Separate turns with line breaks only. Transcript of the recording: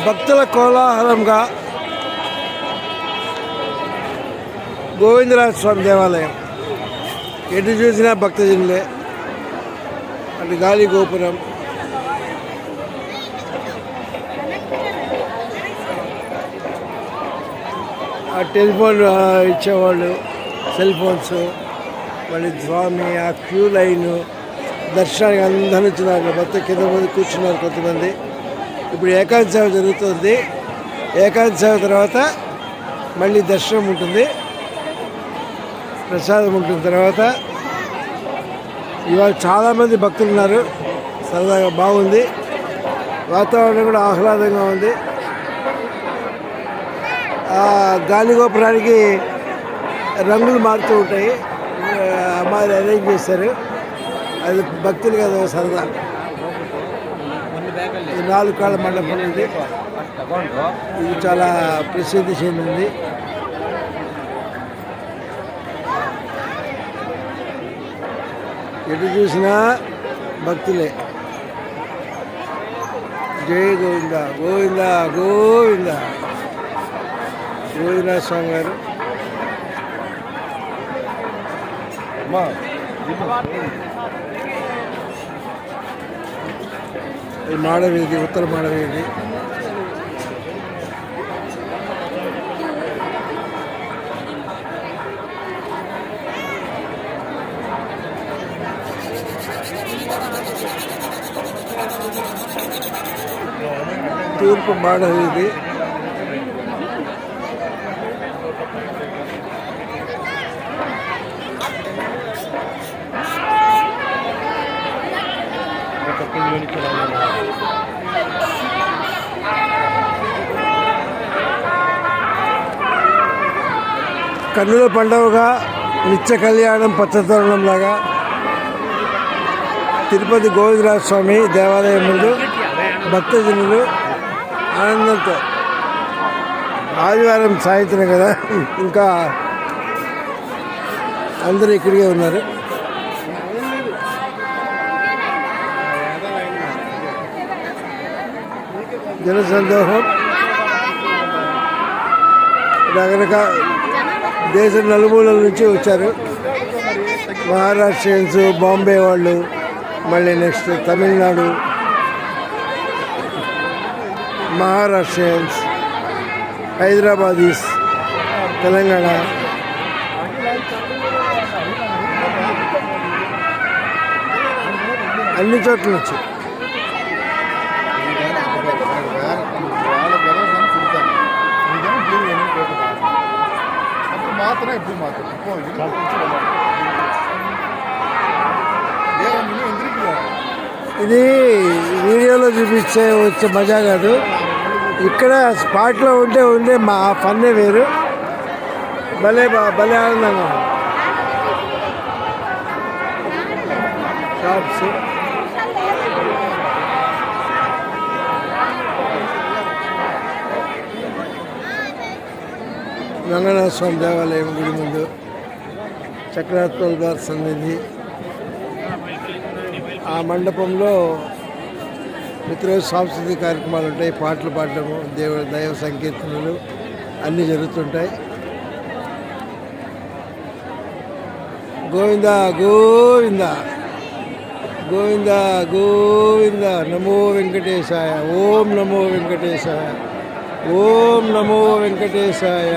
భక్తుల కోలాహలంగా గోవిందరాజ స్వామి దేవాలయం. ఎటు చూసినా భక్తజనులే. అటు గాలి గోపురం, ఆ టెలిఫోన్ ఇచ్చేవాళ్ళు, సెల్ ఫోన్స్, మళ్ళీ స్వామి ఆ క్యూ లైను దర్శనానికి అందరూ వచ్చినారు. భక్త కింద మంది కూర్చున్నారు కొంతమంది. ఇప్పుడు ఏకాంత సేవ జరుగుతుంది. ఏకాంత సేవ తర్వాత మళ్ళీ దర్శనం ఉంటుంది, ప్రసాదం ఉంటుంది. తర్వాత ఇవాళ చాలామంది భక్తులు ఉన్నారు. సరదాగా బాగుంది. వాతావరణం కూడా ఆహ్లాదంగా ఉంది. గాలిగోపురానికి రంగులు మారుతూ ఉంటాయి. అమ్మాయిలు అరేంజ్ చేస్తారు. అది భక్తులు కదా సరదా. ఇది 4 కాళ్ళ మండపం. ఇది చాలా ప్రసిద్ధి చెందింది. ఎటు చూసినా భక్తులే. జై గోవింద గోవింద గోవింద. గోవిందరాజ స్వామి గారు ఈ మాడవీధి, ఉత్తర మాడవీధి. తూర్పు మాడవీధి. కన్నుల పండుగగా నిత్య కళ్యాణం పచ్చతోరణంలాగా తిరుపతి గోవిందరాజ స్వామి దేవాలయం ముందు భక్తజనులు ఆనందంతో, ఆదివారం సాయంత్రం కదా, ఇంకా అందరూ ఇక్కడికే ఉన్నారు. జనసందోహం. రకరకాల దేశం నలుమూలల నుంచి వచ్చారు. మహారాష్ట్రియన్స్, బాంబే వాళ్ళు, మళ్ళీ నెక్స్ట్ తమిళనాడు, మహారాష్ట్రియన్స్, హైదరాబాదీస్, తెలంగాణ, అన్ని చోట్ల నుంచి. ఇది వీడియోలో చూపించే వచ్చే మజా కాదు. ఇక్కడ స్పాట్లో ఉండే మా ఫన్నే వేరు. భలే భలే ఆనందంగా ఉంది. షాప్స్, రంగనాథ స్వామి దేవాలయం గుడి ముందు చక్రవర్తుల గారి సన్నిధి. ఆ మండపంలో ప్రతిరోజు సాంస్కృతిక కార్యక్రమాలు ఉంటాయి. పాటలు పాడటము, దైవ సంకీర్తనలు అన్నీ జరుగుతుంటాయి. గోవింద గోవింద గోవింద గోవింద. నమో వెంకటేశాయ. ఓం నమో వెంకటేశాయ. ఓం నమో వెంకటేశాయ.